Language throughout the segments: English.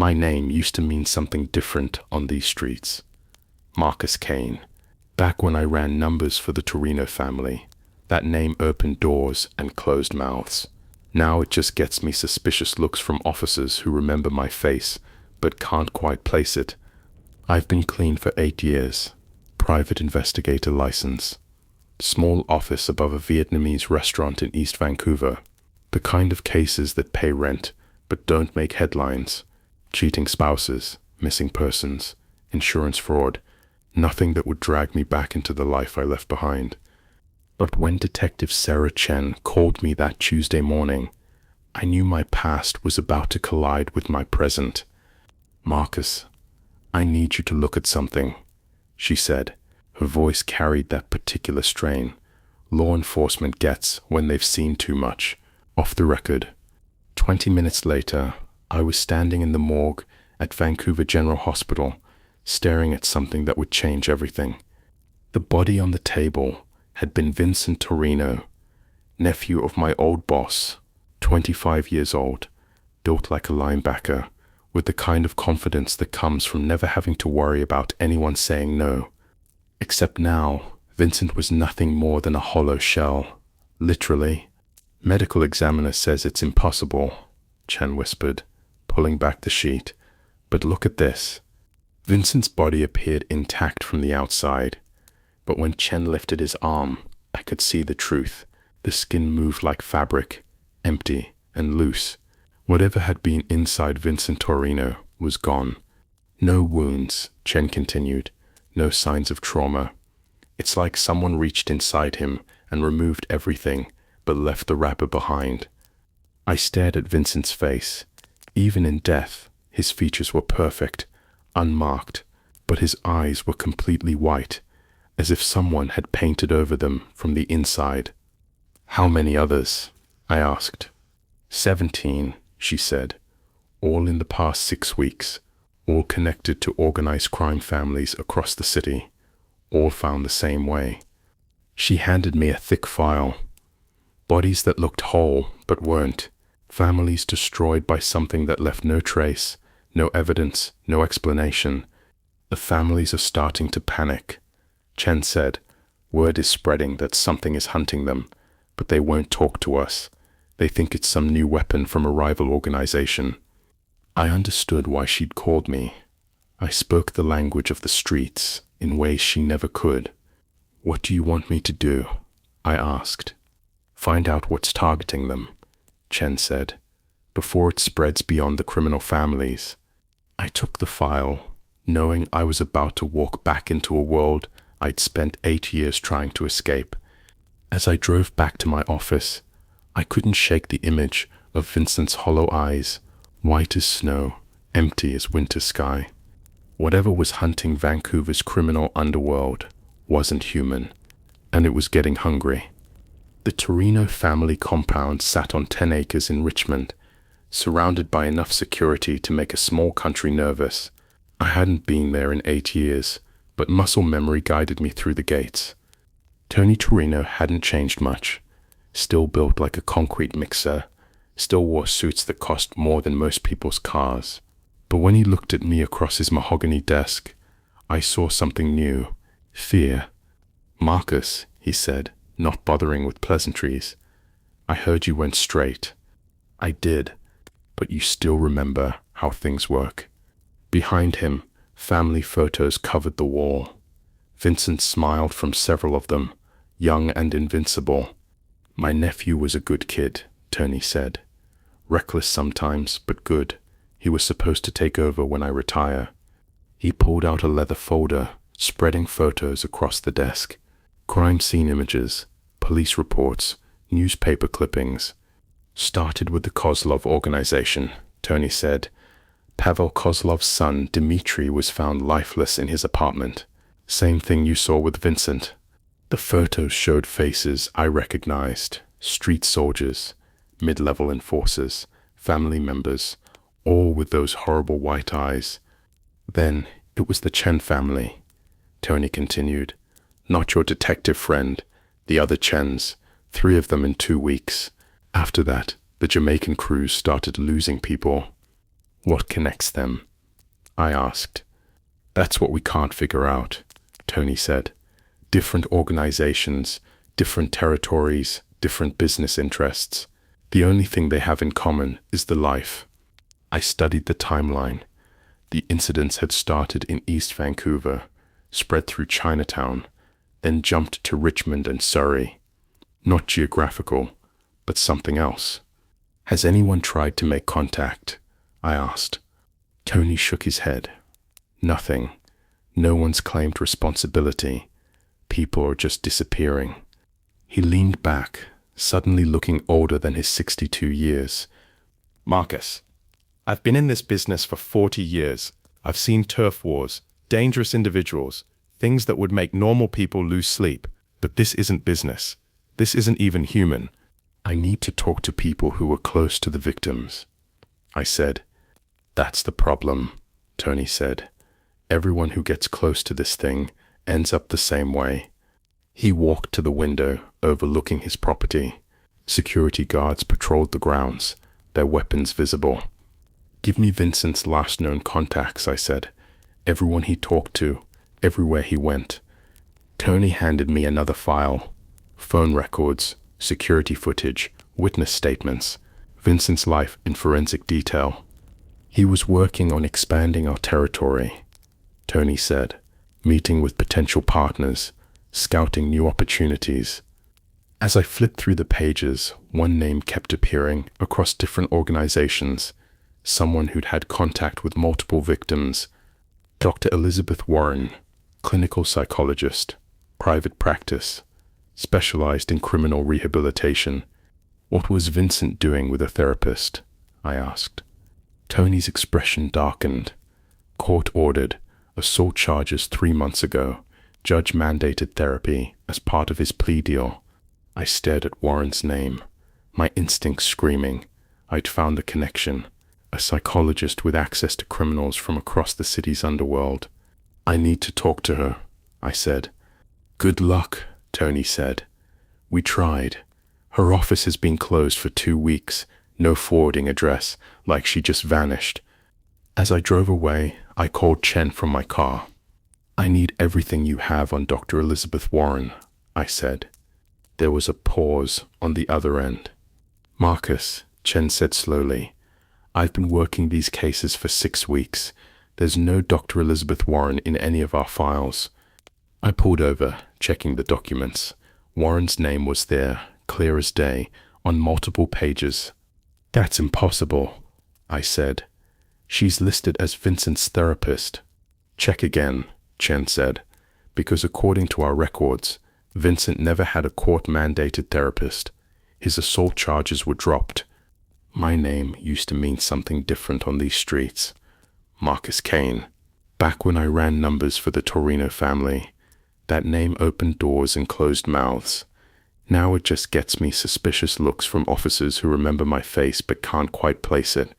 My name used to mean something different on these streets. Marcus Kane. Back when I ran numbers for the Torino family, that name opened doors and closed mouths. Now it just gets me suspicious looks from officers who remember my face, but can't quite place it. I've been clean for 8 years. Private investigator license. Small office above a Vietnamese restaurant in East Vancouver. The kind of cases that pay rent, but don't make headlines. Cheating spouses, missing persons, insurance fraud. Nothing that would drag me back into the life I left behind. But when Detective Sarah Chen called me that Tuesday morning, I knew my past was about to collide with my present. "Marcus, I need you to look at something," she said. Her voice carried that particular strain law enforcement gets when they've seen too much. Off the record. 20 minutes later, I was standing in the morgue at Vancouver General Hospital, staring at something that would change everything. The body on the table had been Vincent Torino, nephew of my old boss, 25 years old, built like a linebacker, with the kind of confidence that comes from never having to worry about anyone saying no. Except now, Vincent was nothing more than a hollow shell. Literally. "Medical examiner says it's impossible," Chen whispered, pulling back the sheet. "But look at this." Vincent's body appeared intact from the outside, but when Chen lifted his arm, I could see the truth. The skin moved like fabric, empty and loose. Whatever had been inside Vincent Torino was gone. "No wounds," Chen continued. "No signs of trauma. It's like someone reached inside him and removed everything, but left the wrapper behind." I stared at Vincent's face. Even in death, his features were perfect, unmarked, but his eyes were completely white, as if someone had painted over them from the inside. "How many others?" I asked. 17, she said. "All in the past 6 weeks. All connected to organized crime families across the city. All found the same way." She handed me a thick file. Bodies that looked whole, but weren't. Families destroyed by something that left no trace, no evidence, no explanation. "The families are starting to panic," Chen said. "Word is spreading that something is hunting them, but they won't talk to us. They think it's some new weapon from a rival organization." I understood why she'd called me. I spoke the language of the streets in ways she never could. "What do you want me to do?" I asked. "Find out what's targeting them," Chen said, "before it spreads beyond the criminal families." I took the file, knowing I was about to walk back into a world I'd spent 8 years trying to escape. As I drove back to my office, I couldn't shake the image of Vincent's hollow eyes, white as snow, empty as winter sky. Whatever was hunting Vancouver's criminal underworld wasn't human, and it was getting hungry. The Torino family compound sat on 10 acres in Richmond, surrounded by enough security to make a small country nervous. I hadn't been there in 8 years, but muscle memory guided me through the gates. Tony Torino hadn't changed much, still built like a concrete mixer, still wore suits that cost more than most people's cars. But when he looked at me across his mahogany desk, I saw something new: fear. "Marcus," he said, not bothering with pleasantries, "I heard you went straight." I did, but you still remember how things work. Behind him, family photos covered the wall. Vincent smiled from several of them, young and invincible. "My nephew was a good kid," Tony said. "Reckless sometimes, but good. He was supposed to take over when I retire." He pulled out a leather folder, spreading photos across the desk. Crime scene images, police reports, newspaper clippings. "Started with the Kozlov organization," Tony said. "Pavel Kozlov's son, Dmitry, was found lifeless in his apartment. Same thing you saw with Vincent." The photos showed faces I recognized: street soldiers, mid-level enforcers, family members, all with those horrible white eyes. "Then it was the Chen family," Tony continued. "Not your detective friend, the other Chens, 3 of them in 2 weeks. After that, the Jamaican crews started losing people." What connects them? I asked. That's what we can't figure out, Tony said. Different organizations, different territories, different business interests. The only thing they have in common is the life. I studied the timeline. The incidents had started in East Vancouver, spread through Chinatown, then jumped to Richmond and Surrey. Not geographical, but something else. Has anyone tried to make contact? I asked. Tony shook his head. Nothing. No one's claimed responsibility. People are just disappearing. He leaned back, suddenly looking older than his 62 years. Marcus, I've been in this business for 40 years. I've seen turf wars, dangerous individuals, things that would make normal people lose sleep. But this isn't business. This isn't even human. I need to talk to people who were close to the victims. I said. That's the problem, Tony said. Everyone who gets close to this thing ends up the same way. He walked to the window overlooking his property. Security guards patrolled the grounds, their weapons visible. Give me Vincent's last known contacts, I said. Everyone he talked to, everywhere he went. Tony handed me another file. Phone records, security footage, witness statements, Vincent's life in forensic detail. He was working on expanding our territory, Tony said, meeting with potential partners, scouting new opportunities. As I flipped through the pages, one name kept appearing across different organizations, someone who'd had contact with multiple victims. Dr. Elizabeth Warren, clinical psychologist, private practice, specialized in criminal rehabilitation. What was Vincent doing with a therapist? I asked. Tony's expression darkened. Court ordered, assault charges 3 months ago, judge mandated therapy as part of his plea deal. I stared at Warren's name, my instincts screaming. I'd found the connection, a psychologist with access to criminals from across the city's underworld. I need to talk to her, I said. Good luck, Tony said. We tried. Her office has been closed for 2 weeks, no forwarding address, like she just vanished. As I drove away, I called Chen from my car. I need everything you have on Dr. Elizabeth Warren, I said. There was a pause on the other end. Marcus, Chen said slowly, I've been working these cases for 6 weeks. There's no Dr. Elizabeth Warren in any of our files. I pulled over, checking the documents. Warren's name was there, clear as day, on multiple pages. That's impossible, I said. She's listed as Vincent's therapist. Check again, Chen said, because according to our records, Vincent never had a court-mandated therapist. His assault charges were dropped. My name used to mean something different on these streets. Marcus Kane. Back when I ran numbers for the Torino family, that name opened doors and closed mouths. Now it just gets me suspicious looks from officers who remember my face but can't quite place it.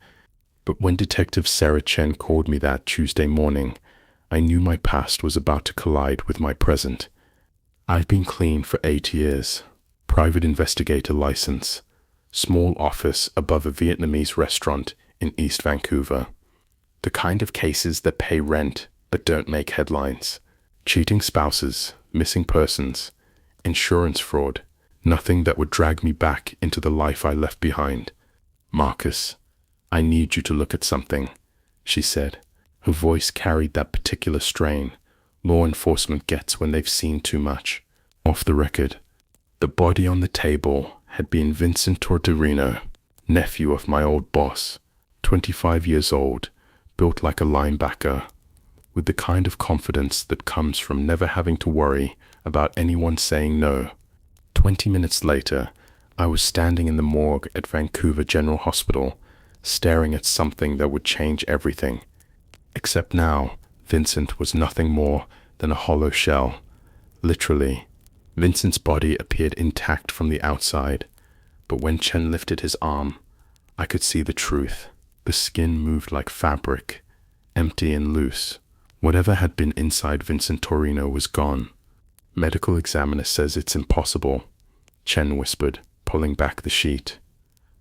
But when Detective Sarah Chen called me that Tuesday morning, I knew my past was about to collide with my present. I've been clean for 8 years. Private investigator license. Small office above a Vietnamese restaurant in East Vancouver. The kind of cases that pay rent but don't make headlines. Cheating spouses, missing persons, insurance fraud. Nothing that would drag me back into the life I left behind. Marcus, I need you to look at something, she said. Her voice carried that particular strain law enforcement gets when they've seen too much. Off the record, the body on the table had been Vincent Tortorino, nephew of my old boss, 25 years old, built like a linebacker, with the kind of confidence that comes from never having to worry about anyone saying no. 20 minutes later, I was standing in the morgue at Vancouver General Hospital, staring at something that would change everything. Except now, Vincent was nothing more than a hollow shell. Literally, Vincent's body appeared intact from the outside, but when Chen lifted his arm, I could see the truth. The skin moved like fabric, empty and loose. Whatever had been inside Vincent Torino was gone. Medical examiner says it's impossible, Chen whispered, pulling back the sheet.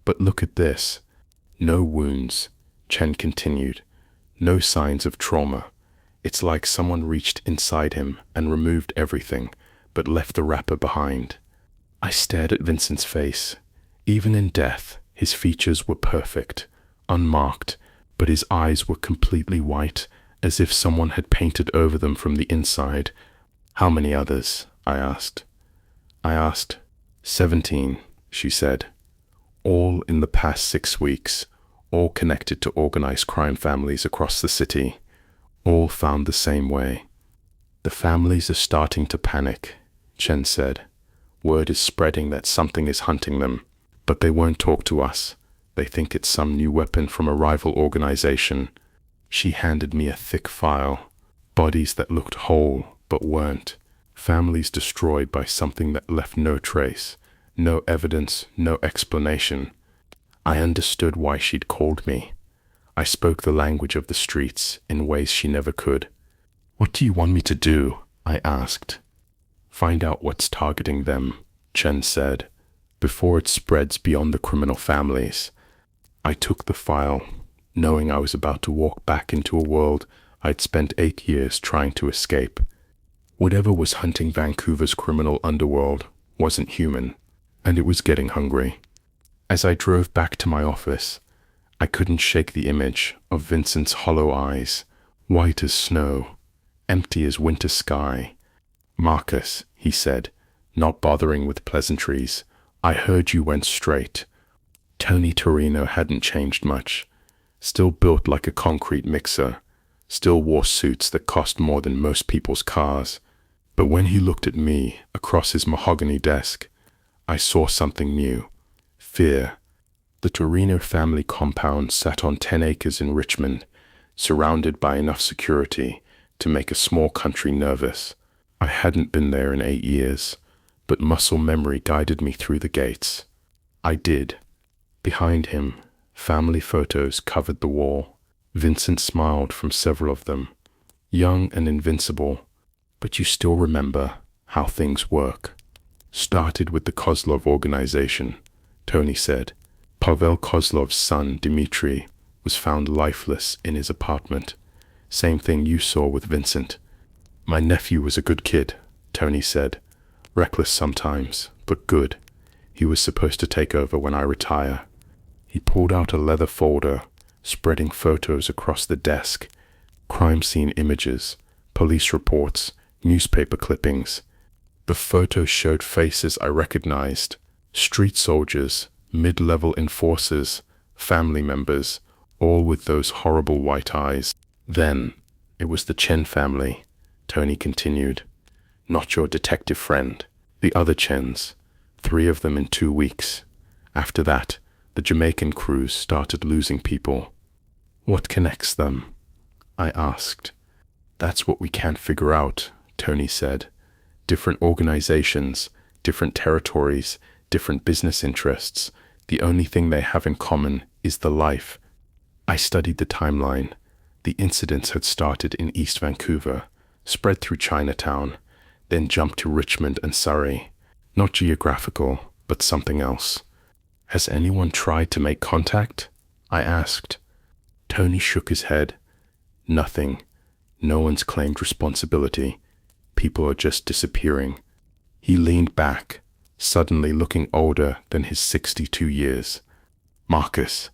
But look at this. No wounds, Chen continued. No signs of trauma. It's like someone reached inside him and removed everything, but left the wrapper behind. I stared at Vincent's face. Even in death, his features were perfect, unmarked, but his eyes were completely white, as if someone had painted over them from the inside. How many others? I asked. 17, she said. All in the past 6 weeks, all connected to organized crime families across the city, all found the same way. The families are starting to panic, Chen said. Word is spreading that something is hunting them, but they won't talk to us. They think it's some new weapon from a rival organization. She handed me a thick file. Bodies that looked whole, but weren't. Families destroyed by something that left no trace, no evidence, no explanation. I understood why she'd called me. I spoke the language of the streets in ways she never could. What do you want me to do? I asked. Find out what's targeting them, Chen said, before it spreads beyond the criminal families. I took the file, knowing I was about to walk back into a world I'd spent 8 years trying to escape. Whatever was hunting Vancouver's criminal underworld wasn't human, and it was getting hungry. As I drove back to my office, I couldn't shake the image of Vincent's hollow eyes, white as snow, empty as winter sky. Marcus, he said, not bothering with pleasantries, I heard you went straight. Tony Torino hadn't changed much, still built like a concrete mixer, still wore suits that cost more than most people's cars. But when he looked at me across his mahogany desk, I saw something new. Fear. The Torino family compound sat on 10 acres in Richmond, surrounded by enough security to make a small country nervous. I hadn't been there in 8 years, but muscle memory guided me through the gates. I did. Behind him, family photos covered the wall. Vincent smiled from several of them. Young and invincible, but you still remember how things work. Started with the Kozlov organization, Tony said. Pavel Kozlov's son, Dmitri, was found lifeless in his apartment. Same thing you saw with Vincent. My nephew was a good kid, Tony said. Reckless sometimes, but good. He was supposed to take over when I retire. He pulled out a leather folder, spreading photos across the desk. Crime scene images, police reports, newspaper clippings. The photos showed faces I recognized. Street soldiers, mid-level enforcers, family members, all with those horrible white eyes. Then, it was the Chen family, Tony continued. Not your detective friend. The other Chens. 3 of them in 2 weeks. After that, the Jamaican crews started losing people. What connects them? I asked. That's what we can't figure out, Tony said. Different organizations, different territories, different business interests. The only thing they have in common is the life. I studied the timeline. The incidents had started in East Vancouver, spread through Chinatown, then jumped to Richmond and Surrey. Not geographical, but something else. Has anyone tried to make contact? I asked. Tony shook his head. Nothing. No one's claimed responsibility. People are just disappearing. He leaned back, suddenly looking older than his 62 years. Marcus,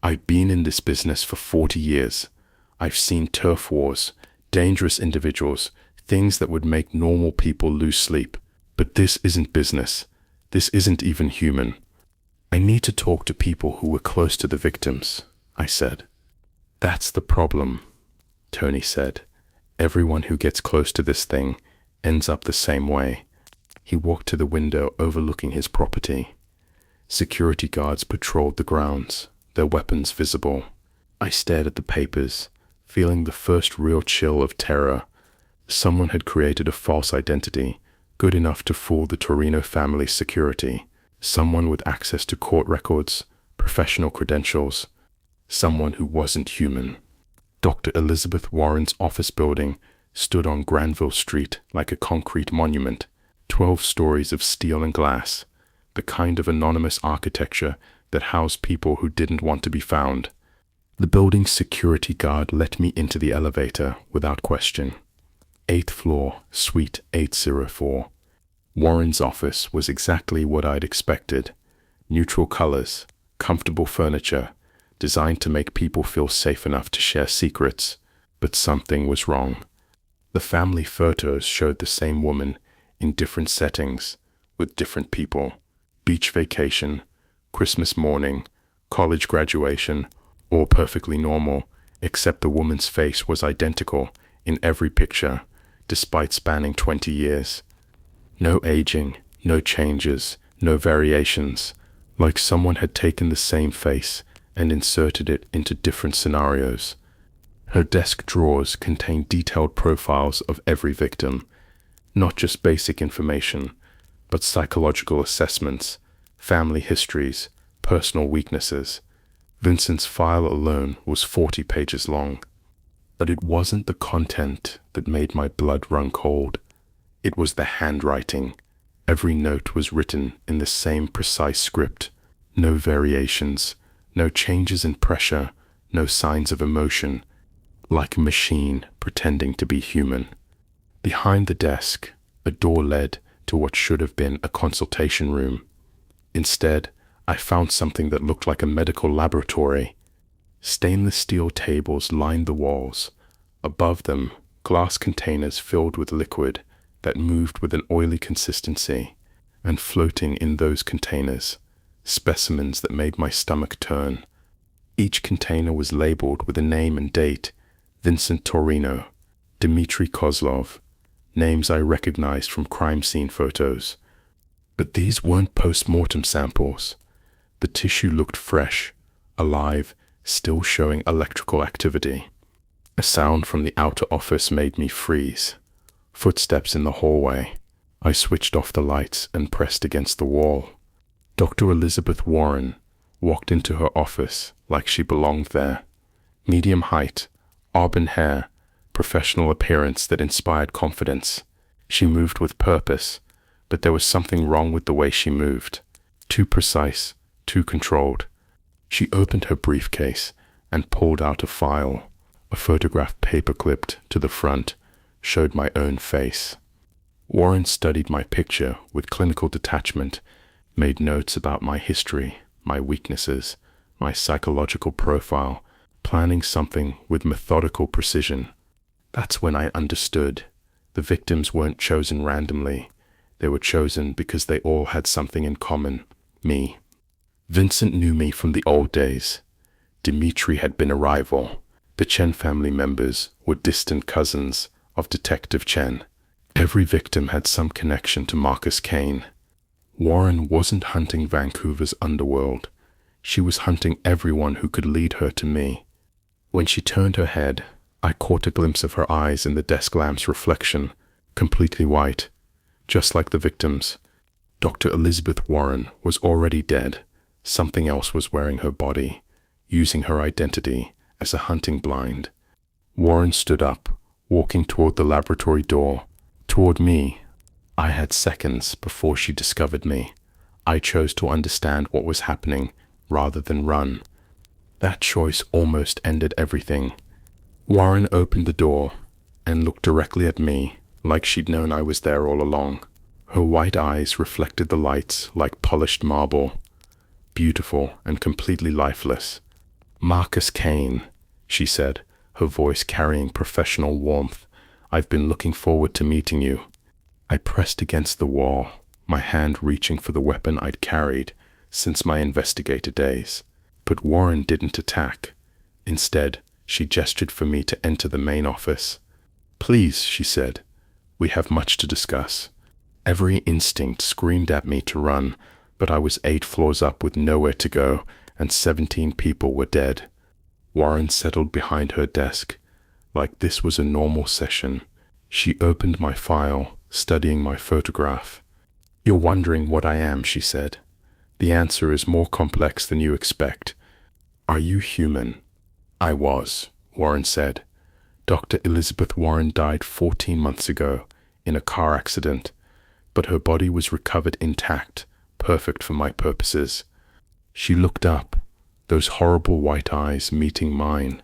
I've been in this business for 40 years. I've seen turf wars, dangerous individuals, things that would make normal people lose sleep. But this isn't business. This isn't even human. I need to talk to people who were close to the victims, I said. That's the problem, Tony said. Everyone who gets close to this thing ends up the same way. He walked to the window overlooking his property. Security guards patrolled the grounds, their weapons visible. I stared at the papers, feeling the first real chill of terror. Someone had created a false identity, good enough to fool the Torino family's security. Someone with access to court records, professional credentials. Someone who wasn't human. Dr. Elizabeth Warren's office building stood on Granville Street like a concrete monument, 12 stories of steel and glass, the kind of anonymous architecture that housed people who didn't want to be found. The building's security guard let me into the elevator without question. 8th floor, suite 804. Warren's office was exactly what I'd expected. Neutral colors, comfortable furniture, designed to make people feel safe enough to share secrets. But something was wrong. The family photos showed the same woman in different settings, with different people. Beach vacation, Christmas morning, college graduation, all perfectly normal, except the woman's face was identical in every picture, despite spanning 20 years. No aging, no changes, no variations, like someone had taken the same face and inserted it into different scenarios. Her desk drawers contained detailed profiles of every victim, not just basic information, but psychological assessments, family histories, personal weaknesses. Vincent's file alone was 40 pages long. But it wasn't the content that made my blood run cold. It was the handwriting. Every note was written in the same precise script. No variations, no changes in pressure, no signs of emotion, like a machine pretending to be human. Behind the desk, a door led to what should have been a consultation room. Instead, I found something that looked like a medical laboratory. Stainless steel tables lined the walls. Above them, glass containers filled with liquid that moved with an oily consistency, and floating in those containers, specimens that made my stomach turn. Each container was labeled with a name and date: Vincent Torino, Dmitry Kozlov, names I recognized from crime scene photos. But these weren't post-mortem samples. The tissue looked fresh, alive, still showing electrical activity. A sound from the outer office made me freeze. Footsteps in the hallway. I switched off the lights and pressed against the wall. Dr. Elizabeth Warren walked into her office like she belonged there. Medium height, auburn hair, professional appearance that inspired confidence. She moved with purpose, but there was something wrong with the way she moved. Too precise, too controlled. She opened her briefcase and pulled out a file. A photograph paper-clipped to the front showed my own face. Warren studied my picture with clinical detachment, made notes about my history, my weaknesses, my psychological profile, planning something with methodical precision. That's when I understood. The victims weren't chosen randomly. They were chosen because they all had something in common: me. Vincent knew me from the old days. Dmitry had been a rival. The Chen family members were distant cousins of Detective Chen. Every victim had some connection to Marcus Kane. Warren wasn't hunting Vancouver's underworld. She was hunting everyone who could lead her to me. When she turned her head, I caught a glimpse of her eyes in the desk lamp's reflection, completely white, just like the victims. Dr. Elizabeth Warren was already dead. Something else was wearing her body, using her identity as a hunting blind. Warren stood up, walking toward the laboratory door, toward me. I had seconds before she discovered me. I chose to understand what was happening rather than run. That choice almost ended everything. Warren opened the door and looked directly at me, like she'd known I was there all along. Her white eyes reflected the lights like polished marble, beautiful and completely lifeless. "Marcus Kane," she said, her voice carrying professional warmth. "I've been looking forward to meeting you." I pressed against the wall, my hand reaching for the weapon I'd carried since my investigator days. But Warren didn't attack. Instead, she gestured for me to enter the main office. "Please," she said, "we have much to discuss." Every instinct screamed at me to run, but I was 8 floors up with nowhere to go, and 17 people were dead. Warren settled behind her desk, like this was a normal session. She opened my file, studying my photograph. "You're wondering what I am," she said. "The answer is more complex than you expect. Are you human?" "I was," Warren said. "Dr. Elizabeth Warren died 14 months ago in a car accident, but her body was recovered intact, perfect for my purposes." She looked up, those horrible white eyes meeting mine.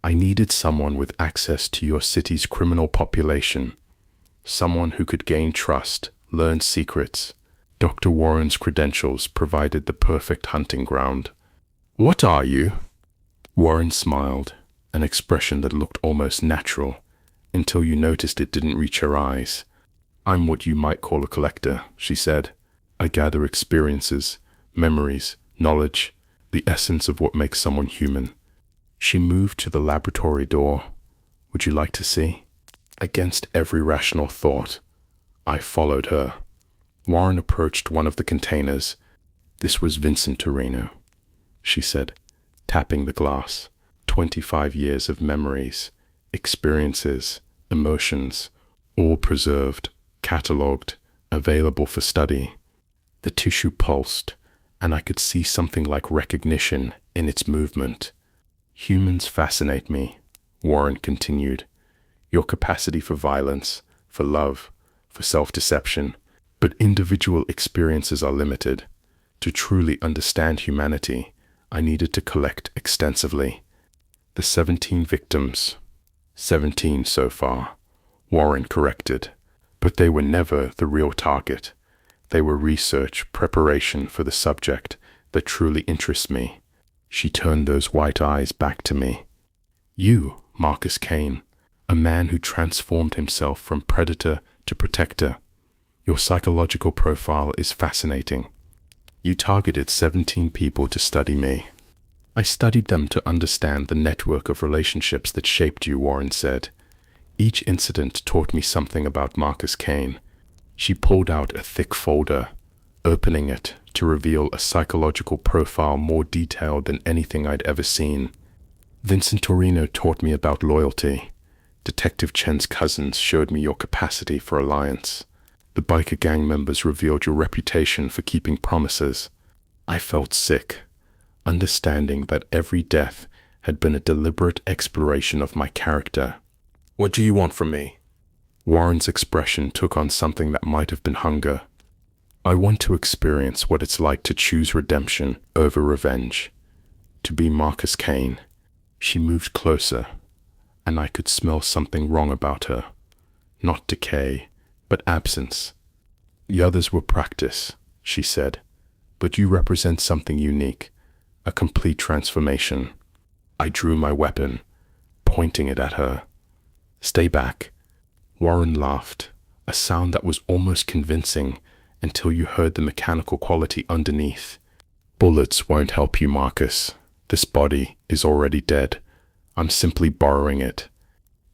I needed someone with access to your city's criminal population, someone who could gain trust, learn secrets. Dr. Warren's credentials provided the perfect hunting ground. What are you? Warren smiled, an expression that looked almost natural, until you noticed it didn't reach her eyes. I'm what you might call a collector, she said. I gather experiences, memories, knowledge, the essence of what makes someone human. She moved to the laboratory door. Would you like to see? Against every rational thought, I followed her. Warren approached one of the containers. This was Vincent Torino, she said, tapping the glass. 25 years of memories, experiences, emotions, all preserved, catalogued, available for study. The tissue pulsed, and I could see something like recognition in its movement. Humans fascinate me, Warren continued. Your capacity for violence, for love, for self-deception, but individual experiences are limited. To truly understand humanity, I needed to collect extensively. The 17 victims. 17 so far, Warren corrected. But they were never the real target. They were research, preparation for the subject that truly interests me. She turned those white eyes back to me. You, Marcus Kane, a man who transformed himself from predator to protector. Your psychological profile is fascinating. You targeted 17 people to study me. I studied them to understand the network of relationships that shaped you, Warren said. Each incident taught me something about Marcus Kane. She pulled out a thick folder, opening it to reveal a psychological profile more detailed than anything I'd ever seen. Vincent Torino taught me about loyalty. Detective Chen's cousins showed me your capacity for alliance. The biker gang members revealed your reputation for keeping promises. I felt sick, understanding that every death had been a deliberate exploration of my character. What do you want from me? Warren's expression took on something that might have been hunger. I want to experience what it's like to choose redemption over revenge. To be Marcus Kane. She moved closer, and I could smell something wrong about her. Not decay, but absence. The others were practice, she said, but you represent something unique, a complete transformation. I drew my weapon, pointing it at her. Stay back. Warren laughed, a sound that was almost convincing until you heard the mechanical quality underneath. Bullets won't help you, Marcus. This body is already dead. I'm simply borrowing it.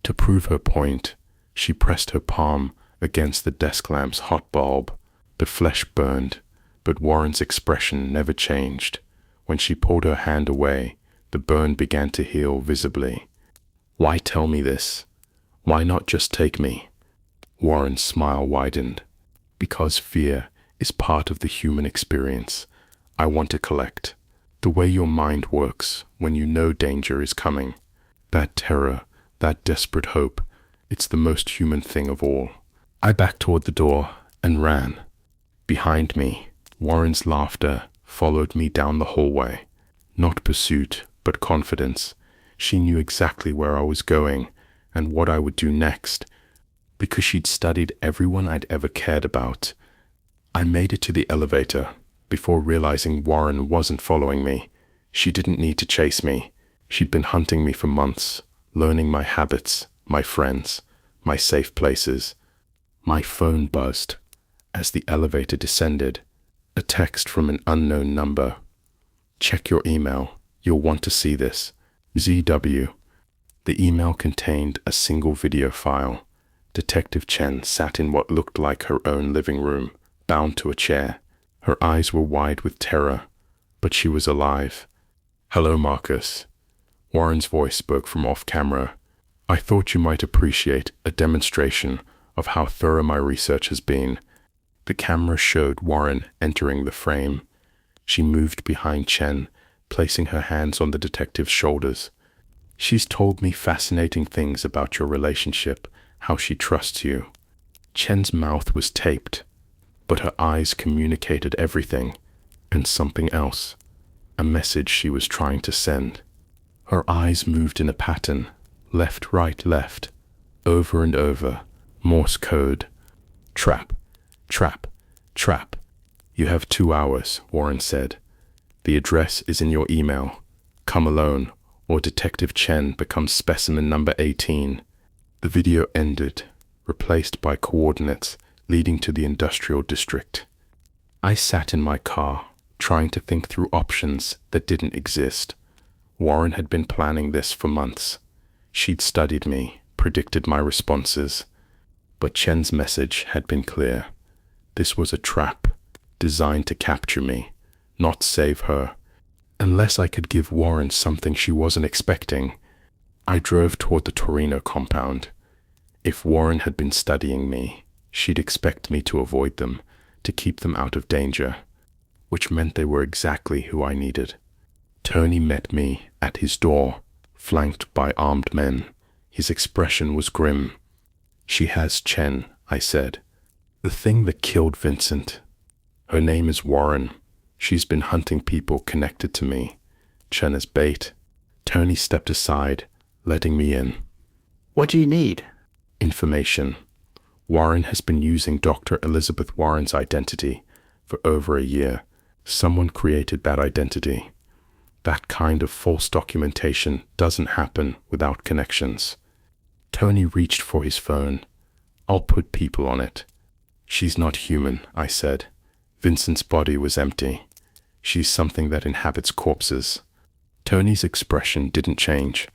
To prove her point, she pressed her palm against the desk lamp's hot bulb. The flesh burned, but Warren's expression never changed. When she pulled her hand away, the burn began to heal visibly. Why tell me this? Why not just take me? Warren's smile widened. Because fear is part of the human experience. I want to collect. The way your mind works when you know danger is coming. That terror, that desperate hope, it's the most human thing of all. I backed toward the door and ran. Behind me, Warren's laughter followed me down the hallway. Not pursuit, but confidence. She knew exactly where I was going and what I would do next, because she'd studied everyone I'd ever cared about. I made it to the elevator before realizing Warren wasn't following me. She didn't need to chase me. She'd been hunting me for months, learning my habits, my friends, my safe places. My phone buzzed. As the elevator descended, a text from an unknown number. Check your email. You'll want to see this. ZW. The email contained a single video file. Detective Chen sat in what looked like her own living room, bound to a chair. Her eyes were wide with terror, but she was alive. Hello, Marcus. Warren's voice spoke from off-camera. I thought you might appreciate a demonstration of how thorough my research has been. The camera showed Warren entering the frame. She moved behind Chen, placing her hands on the detective's shoulders. She's told me fascinating things about your relationship, how she trusts you. Chen's mouth was taped, but her eyes communicated everything, and something else. a message she was trying to send. Her eyes moved in a pattern, left, right, left, over and over, Morse code. Trap, trap, trap. You have 2 hours, Warren said. The address is in your email. Come alone, or Detective Chen becomes specimen number 18. The video ended, replaced by coordinates leading to the industrial district. I sat in my car, trying to think through options that didn't exist. Warren had been planning this for months. She'd studied me, predicted my responses. But Chen's message had been clear. This was a trap, designed to capture me, not save her. Unless I could give Warren something she wasn't expecting. I drove toward the Torino compound. If Warren had been studying me, she'd expect me to avoid them, to keep them out of danger, which meant they were exactly who I needed. Tony met me at his door, flanked by armed men. His expression was grim. She has Chen, I said. The thing that killed Vincent. Her name is Warren. She's been hunting people connected to me. Chen is bait. Tony stepped aside, letting me in. What do you need? Information. Warren has been using Dr. Elizabeth Warren's identity for over a year. Someone created that identity. That kind of false documentation doesn't happen without connections. Tony reached for his phone. I'll put people on it. She's not human, I said. Vincent's body was empty. She's something that inhabits corpses. Tony's expression didn't change.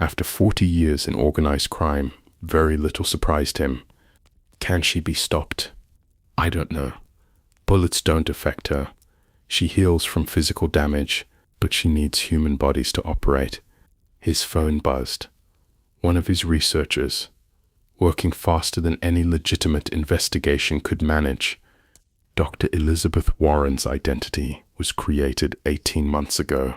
After 40 years in organized crime, very little surprised him. Can she be stopped? I don't know. Bullets don't affect her. She heals from physical damage, but she needs human bodies to operate. His phone buzzed. One of his researchers, working faster than any legitimate investigation could manage. Dr. Elizabeth Warren's identity was created 18 months ago.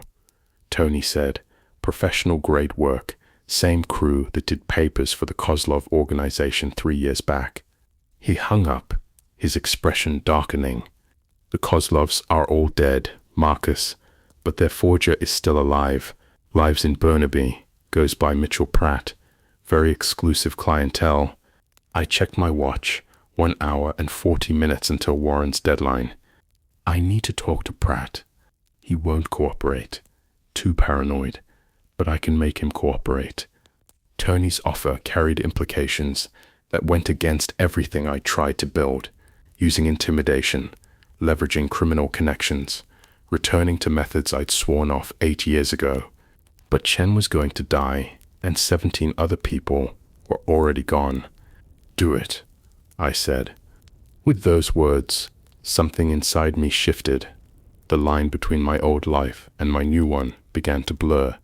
Tony said, professional-grade work, same crew that did papers for the Kozlov organization 3 years back. He hung up, his expression darkening. The Kozlovs are all dead, Marcus, but their forger is still alive, lives in Burnaby, goes by Mitchell Pratt, very exclusive clientele. I checked my watch, 1 hour and 40 minutes until Warren's deadline. I need to talk to Pratt. He won't cooperate. Too paranoid, but I can make him cooperate. Tony's offer carried implications that went against everything I tried to build, using intimidation, leveraging criminal connections, returning to methods I'd sworn off 8 years ago. But Chen was going to die, and 17 other people were already gone. Do it, I said. With those words, something inside me shifted. The line between my old life and my new one began to blur.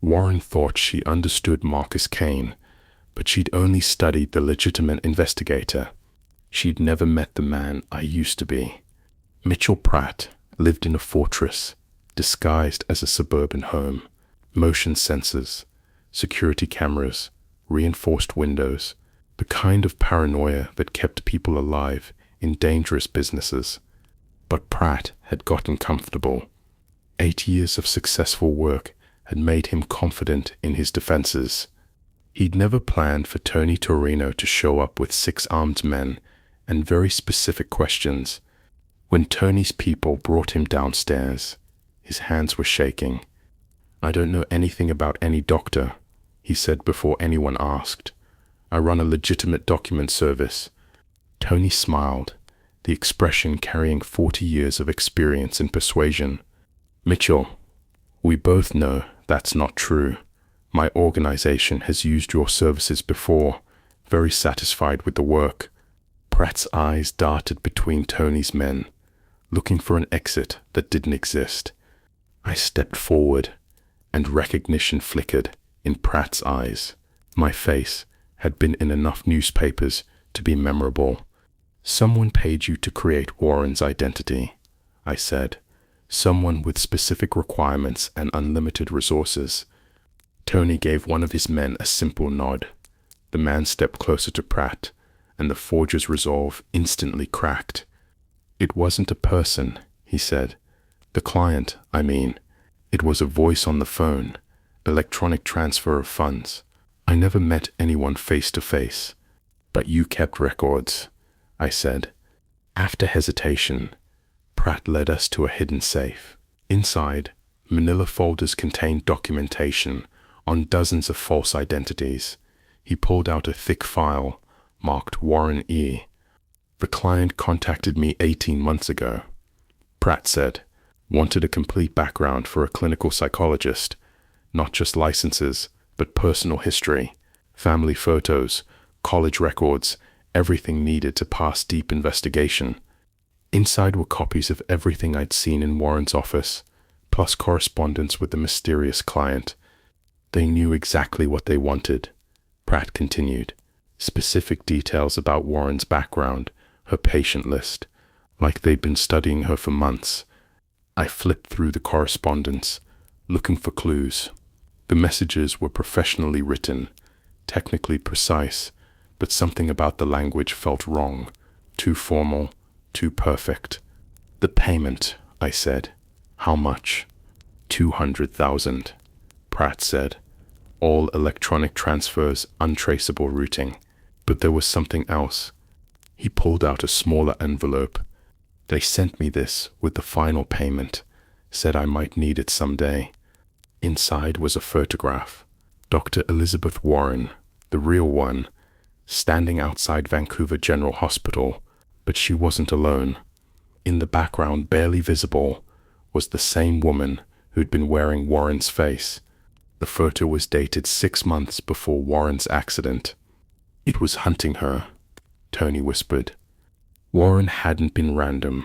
Warren thought she understood Marcus Kane, but she'd only studied the legitimate investigator. She'd never met the man I used to be. Mitchell Pratt lived in a fortress, disguised as a suburban home. Motion sensors, security cameras, reinforced windows, the kind of paranoia that kept people alive in dangerous businesses. But Pratt had gotten comfortable. 8 years of successful work had made him confident in his defenses. He'd never planned for Tony Torino to show up with 6 armed men and very specific questions. When Tony's people brought him downstairs, his hands were shaking. I don't know anything about any doctor, he said before anyone asked. I run a legitimate document service. Tony smiled, the expression carrying 40 years of experience in persuasion. Mitchell, we both know that's not true. My organization has used your services before, very satisfied with the work. Pratt's eyes darted between Tony's men, looking for an exit that didn't exist. I stepped forward, and recognition flickered in Pratt's eyes. My face had been in enough newspapers to be memorable. Someone paid you to create Warren's identity, I said. Someone with specific requirements and unlimited resources. Tony gave one of his men a simple nod. The man stepped closer to Pratt, and the forger's resolve instantly cracked. It wasn't a person, he said. The client, I mean. It was a voice on the phone, electronic transfer of funds. I never met anyone face to face. But you kept records, I said. After hesitation, Pratt led us to a hidden safe. Inside, manila folders contained documentation on dozens of false identities. He pulled out a thick file marked Warren E. The client contacted me 18 months ago, Pratt said. Wanted a complete background for a clinical psychologist, not just licenses, but personal history, family photos, college records, everything needed to pass deep investigation. Inside were copies of everything I'd seen in Warren's office, plus correspondence with the mysterious client. They knew exactly what they wanted, Pratt continued. Specific details about Warren's background, her patient list, like they'd been studying her for months. I flipped through the correspondence, looking for clues. The messages were professionally written, technically precise, but something about the language felt wrong, too formal, too perfect. The payment, I said. How much? 200,000, Pratt said. All electronic transfers, untraceable routing. But there was something else. He pulled out a smaller envelope. They sent me this with the final payment, said I might need it someday. Inside was a photograph. Dr. Elizabeth Warren, the real one, standing outside Vancouver General Hospital, but she wasn't alone. In the background, barely visible, was the same woman who'd been wearing Warren's face. The photo was dated 6 months before Warren's accident. It was hunting her, Tony whispered. Warren hadn't been random.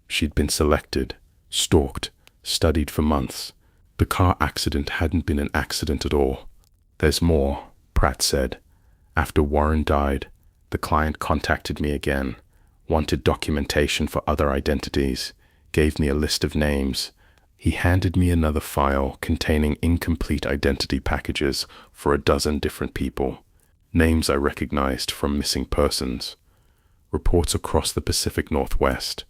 She'd been selected, stalked, studied for months. The car accident hadn't been an accident at all. There's more, Pratt said. After Warren died, the client contacted me again, wanted documentation for other identities, gave me a list of names. He handed me another file containing incomplete identity packages for a dozen different people, names I recognized from missing persons. Reports across the Pacific Northwest.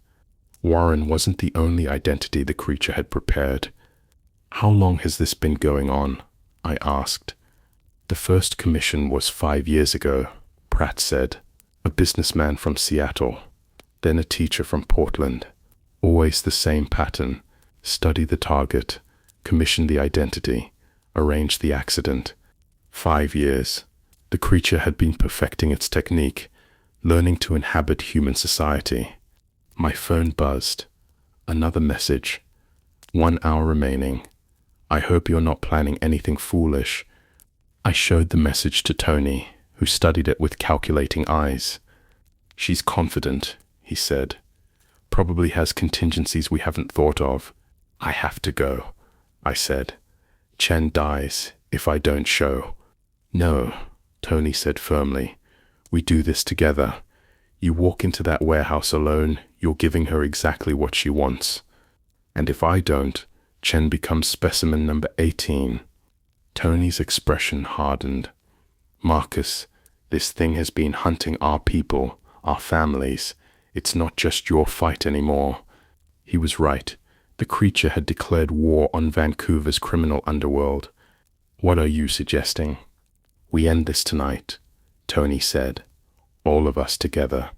Warren wasn't the only identity the creature had prepared. How long has this been going on? I asked. The first commission was 5 years ago, Pratt said. A businessman from Seattle, then a teacher from Portland. Always the same pattern. Study the target, commission the identity, arrange the accident. 5 years. The creature had been perfecting its technique, learning to inhabit human society. My phone buzzed. Another message. 1 hour remaining. I hope you're not planning anything foolish. I showed the message to Tony, who studied it with calculating eyes. She's confident, he said. Probably has contingencies we haven't thought of. I have to go, I said. Chen dies if I don't show. No, Tony said firmly. We do this together. You walk into that warehouse alone, you're giving her exactly what she wants. And if I don't, Chen becomes specimen number 18. Tony's expression hardened. Marcus, this thing has been hunting our people, our families. It's not just your fight anymore. He was right. The creature had declared war on Vancouver's criminal underworld. What are you suggesting? We end this tonight, Tony said. All of us together.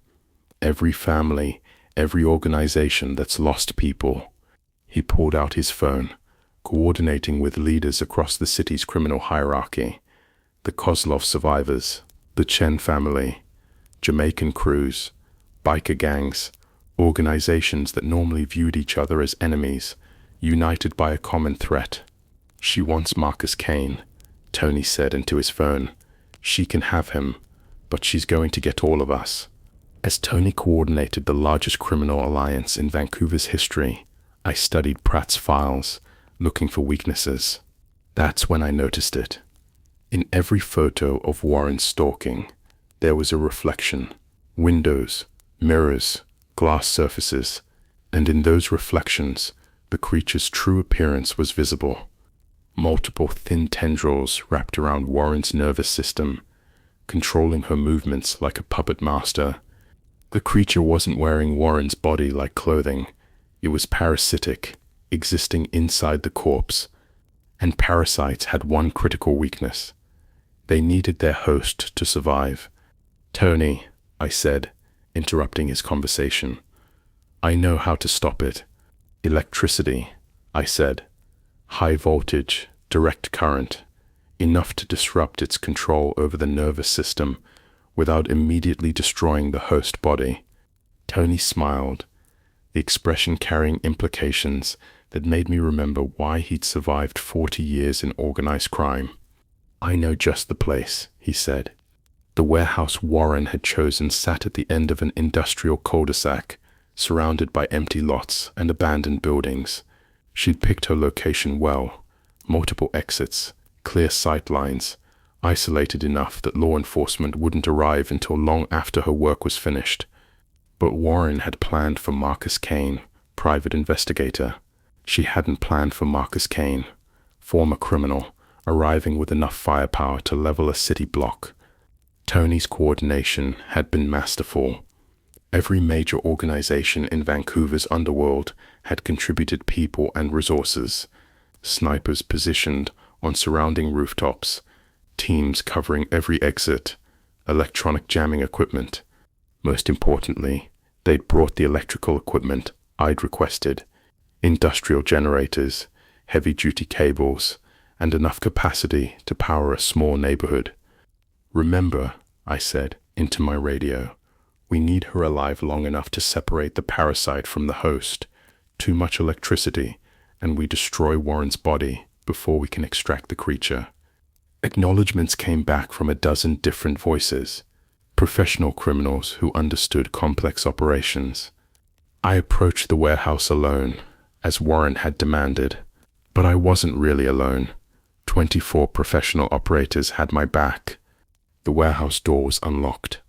Every family, every organization that's lost people. He pulled out his phone, coordinating with leaders across the city's criminal hierarchy. The Kozlov survivors, the Chen family, Jamaican crews, biker gangs, organizations that normally viewed each other as enemies, united by a common threat. She wants Marcus Kane, Tony said into his phone. She can have him, but she's going to get all of us. As Tony coordinated the largest criminal alliance in Vancouver's history, I studied Pratt's files, looking for weaknesses. That's when I noticed it. In every photo of Warren stalking, there was a reflection. Windows, mirrors, glass surfaces, and in those reflections, the creature's true appearance was visible. Multiple thin tendrils wrapped around Warren's nervous system, controlling her movements like a puppet master. The creature wasn't wearing Warren's body like clothing. It was parasitic, existing inside the corpse, and parasites had one critical weakness. They needed their host to survive. "Tony," I said, interrupting his conversation. "I know how to stop it." "Electricity," I said. "High voltage, direct current, enough to disrupt its control over the nervous system without immediately destroying the host body." Tony smiled, the expression carrying implications that made me remember why he'd survived 40 years in organized crime. "I know just the place," he said. The warehouse Warren had chosen sat at the end of an industrial cul-de-sac, surrounded by empty lots and abandoned buildings. She'd picked her location well: multiple exits, clear sight lines, isolated enough that law enforcement wouldn't arrive until long after her work was finished. But Warren had planned for Marcus Kane, private investigator. She hadn't planned for Marcus Kane, former criminal, arriving with enough firepower to level a city block. Tony's coordination had been masterful. Every major organization in Vancouver's underworld had contributed people and resources. Snipers positioned on surrounding rooftops, teams covering every exit, electronic jamming equipment. Most importantly, they'd brought the electrical equipment I'd requested: industrial generators, heavy-duty cables, and enough capacity to power a small neighborhood. "Remember," I said into my radio, "we need her alive long enough to separate the parasite from the host. Too much electricity, and we destroy Warren's body before we can extract the creature." Acknowledgements came back from a dozen different voices, professional criminals who understood complex operations. I approached the warehouse alone, as Warren had demanded, but I wasn't really alone. 24 professional operators had my back. The warehouse door was unlocked.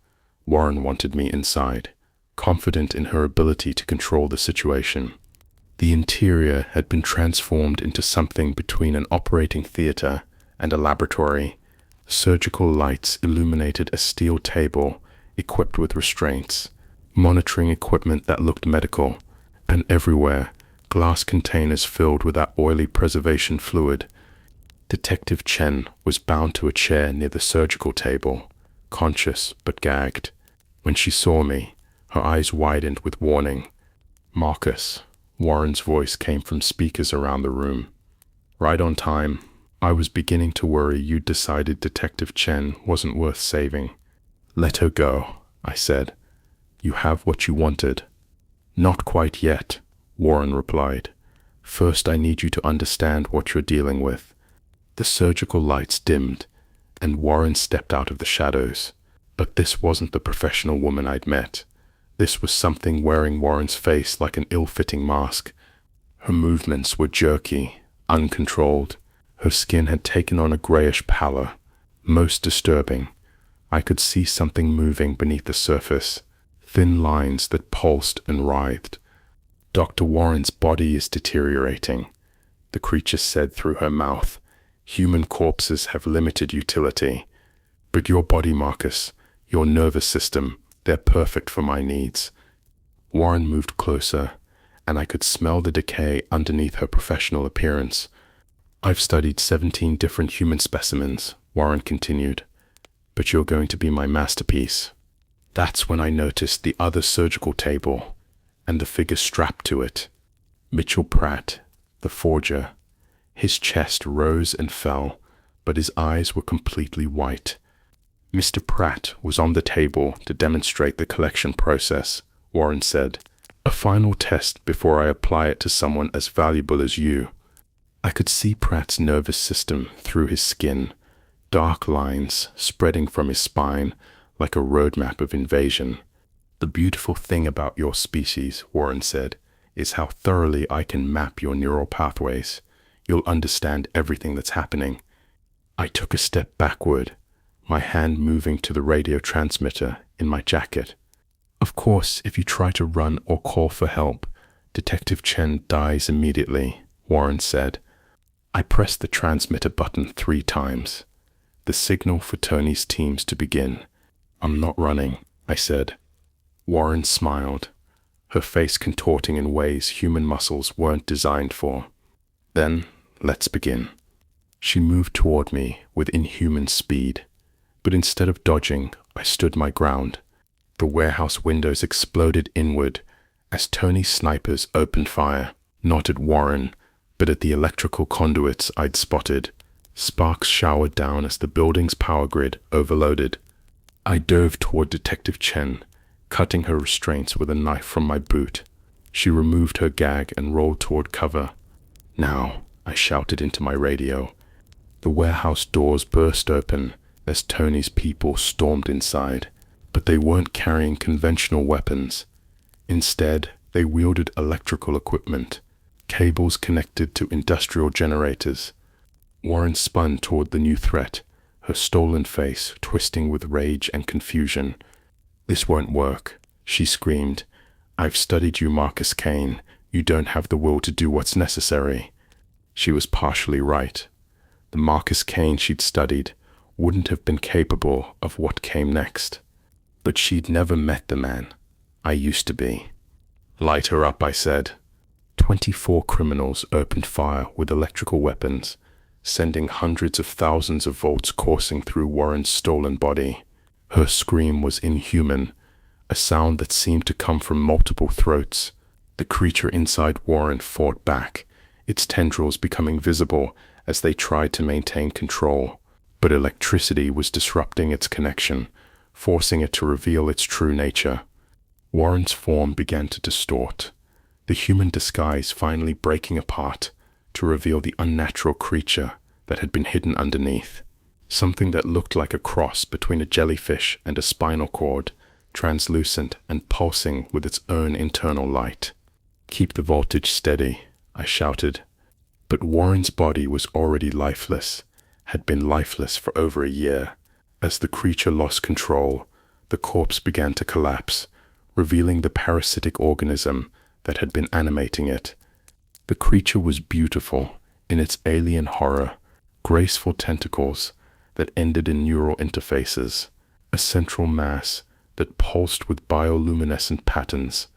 Warren wanted me inside, confident in her ability to control the situation. The interior had been transformed into something between an operating theater and a laboratory. Surgical lights illuminated a steel table equipped with restraints, monitoring equipment that looked medical, and everywhere, glass containers filled with that oily preservation fluid. Detective Chen was bound to a chair near the surgical table, conscious but gagged. When she saw me, her eyes widened with warning. "Marcus," Warren's voice came from speakers around the room. "Right on time. I was beginning to worry you'd decided Detective Chen wasn't worth saving." "Let her go," I said. "You have what you wanted." "Not quite yet," Warren replied. "First, I need you to understand what you're dealing with." The surgical lights dimmed, and Warren stepped out of the shadows. But this wasn't the professional woman I'd met. This was something wearing Warren's face like an ill-fitting mask. Her movements were jerky, uncontrolled. Her skin had taken on a grayish pallor. Most disturbing, I could see something moving beneath the surface, thin lines that pulsed and writhed. "Dr. Warren's body is deteriorating," the creature said through her mouth. "Human corpses have limited utility. But your body, Marcus, your nervous system, they're perfect for my needs." Warren moved closer, and I could smell the decay underneath her professional appearance. "I've studied 17 different human specimens," Warren continued, "but you're going to be my masterpiece." That's when I noticed the other surgical table, and the figure strapped to it. Mitchell Pratt, the forger. His chest rose and fell, but his eyes were completely white. "Mr. Pratt was on the table to demonstrate the collection process," Warren said. "A final test before I apply it to someone as valuable as you." I could see Pratt's nervous system through his skin, dark lines spreading from his spine like a roadmap of invasion. "The beautiful thing about your species," Warren said, "is how thoroughly I can map your neural pathways. You'll understand everything that's happening." I took a step backward, my hand moving to the radio transmitter in my jacket. "Of course, if you try to run or call for help, Detective Chen dies immediately," Warren said. I pressed the transmitter button 3 times, the signal for Tony's teams to begin. "I'm not running," I said. Warren smiled. her face contorting in ways human muscles weren't designed for. "Then, let's begin." She moved toward me with inhuman speed, but instead of dodging, I stood my ground. The warehouse windows exploded inward as Tony's snipers opened fire, not at Warren, but at the electrical conduits I'd spotted. Sparks showered down as the building's power grid overloaded. I dove toward Detective Chen, cutting her restraints with a knife from my boot. She removed her gag and rolled toward cover. "Now," I shouted into my radio. The warehouse doors burst open as Tony's people stormed inside, but they weren't carrying conventional weapons. Instead, they wielded electrical equipment, cables connected to industrial generators. Warren spun toward the new threat, her stolen face twisting with rage and confusion. "This won't work," she screamed. "I've studied you, Marcus Kane. You don't have the will to do what's necessary." She was partially right. The Marcus Kane she'd studied wouldn't have been capable of what came next. But she'd never met the man I used to be. "Light her up," I said. 24 criminals opened fire with electrical weapons, sending hundreds of thousands of volts coursing through Warren's stolen body. Her scream was inhuman, a sound that seemed to come from multiple throats. The creature inside Warren fought back, its tendrils becoming visible as they tried to maintain control. But electricity was disrupting its connection, forcing it to reveal its true nature. Warren's form began to distort, the human disguise finally breaking apart to reveal the unnatural creature that had been hidden underneath. Something that looked like a cross between a jellyfish and a spinal cord, translucent and pulsing with its own internal light. "Keep the voltage steady," I shouted. But Warren's body was already lifeless, had been lifeless for over a year. As the creature lost control, the corpse began to collapse, revealing the parasitic organism that had been animating it. The creature was beautiful in its alien horror, graceful tentacles that ended in neural interfaces, a central mass that pulsed with bioluminescent patterns.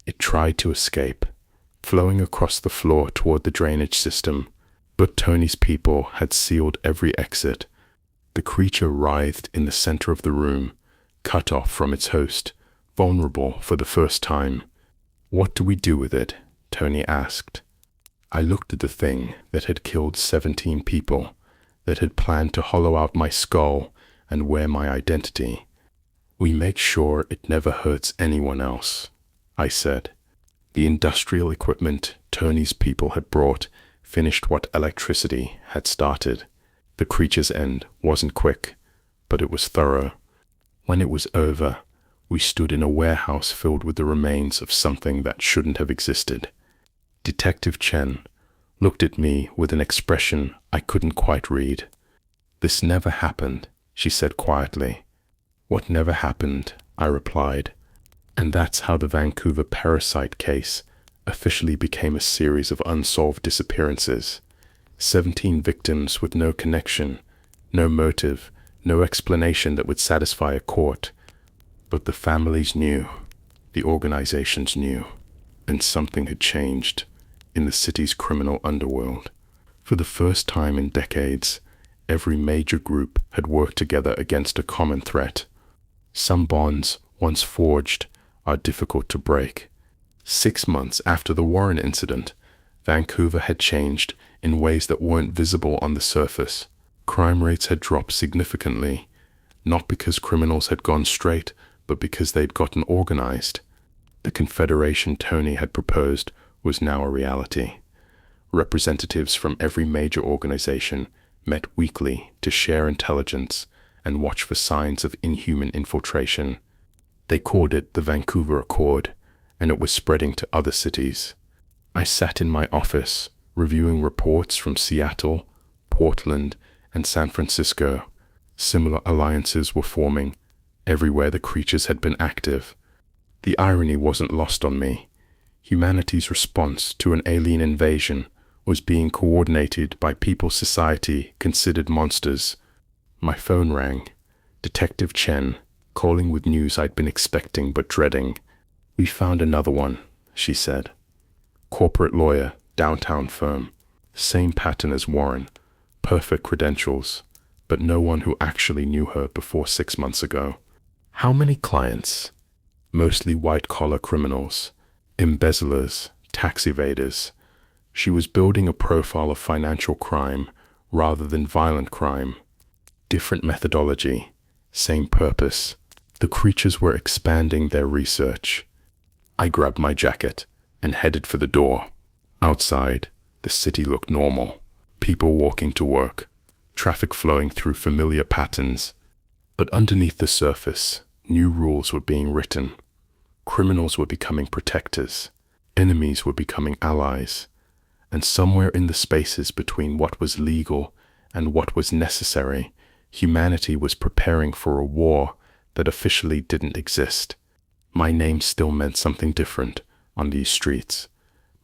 It tried to escape, flowing across the floor toward the drainage system, but Tony's people had sealed every exit. The creature writhed in the center of the room, cut off from its host, vulnerable for the first time. "What do we do with it?" Tony asked. I looked at the thing that had killed 17 people, that had planned to hollow out my skull and wear my identity. "We make sure it never hurts anyone else," I said. The industrial equipment Tony's people had brought finished what electricity had started. The creature's end wasn't quick, but it was thorough. When it was over, we stood in a warehouse filled with the remains of something that shouldn't have existed. Detective Chen looked at me with an expression I couldn't quite read. "This never happened," she said quietly. "What never happened?" I replied. And that's how the Vancouver parasite case officially became a series of unsolved disappearances. 17 victims with no connection, no motive, no explanation that would satisfy a court. But the families knew, the organizations knew, and something had changed in the city's criminal underworld. For the first time in decades, every major group had worked together against a common threat. Some bonds, once forged, are difficult to break. 6 months after the Warren incident, Vancouver had changed in ways that weren't visible on the surface. Crime rates had dropped significantly, not because criminals had gone straight, but because they'd gotten organized. The confederation Tony had proposed was now a reality. Representatives from every major organization met weekly to share intelligence and watch for signs of inhuman infiltration. They called it the Vancouver Accord, and it was spreading to other cities. I sat in my office, reviewing reports from Seattle, Portland, and San Francisco. Similar alliances were forming everywhere the creatures had been active. The irony wasn't lost on me. Humanity's response to an alien invasion was being coordinated by people society considered monsters. My phone rang. Detective Chen, calling with news I'd been expecting but dreading. "We found another one," she said. "Corporate lawyer, downtown firm. Same pattern as Warren. Perfect credentials, but no one who actually knew her before 6 months ago." "How many clients?" "Mostly white-collar criminals, embezzlers, tax evaders. She was building a profile of financial crime rather than violent crime. Different methodology, same purpose. The creatures were expanding their research." I grabbed my jacket and headed for the door. Outside, the city looked normal. People walking to work, traffic flowing through familiar patterns. But underneath the surface, new rules were being written. Criminals were becoming protectors. Enemies were becoming allies. And somewhere in the spaces between what was legal and what was necessary, humanity was preparing for a war that officially didn't exist. My name still meant something different on these streets,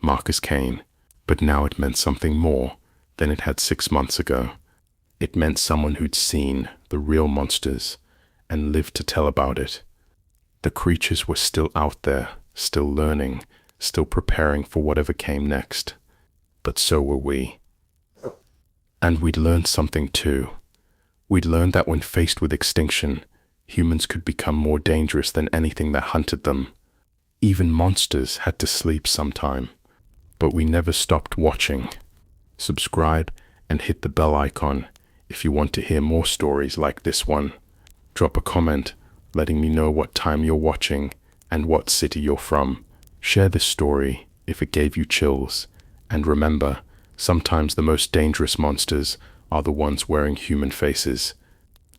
Marcus Kane, but now it meant something more than it had 6 months ago. It meant someone who'd seen the real monsters and lived to tell about it. The creatures were still out there, still learning, still preparing for whatever came next. But so were we. And we'd learned something too. We'd learned that when faced with extinction, humans could become more dangerous than anything that hunted them. Even monsters had to sleep sometime. But we never stopped watching. Subscribe and hit the bell icon if you want to hear more stories like this one. Drop a comment letting me know what time you're watching and what city you're from. Share this story if it gave you chills. And remember, sometimes the most dangerous monsters are the ones wearing human faces.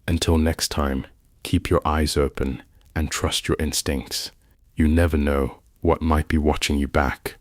Until next time, keep your eyes open and trust your instincts. You never know what might be watching you back.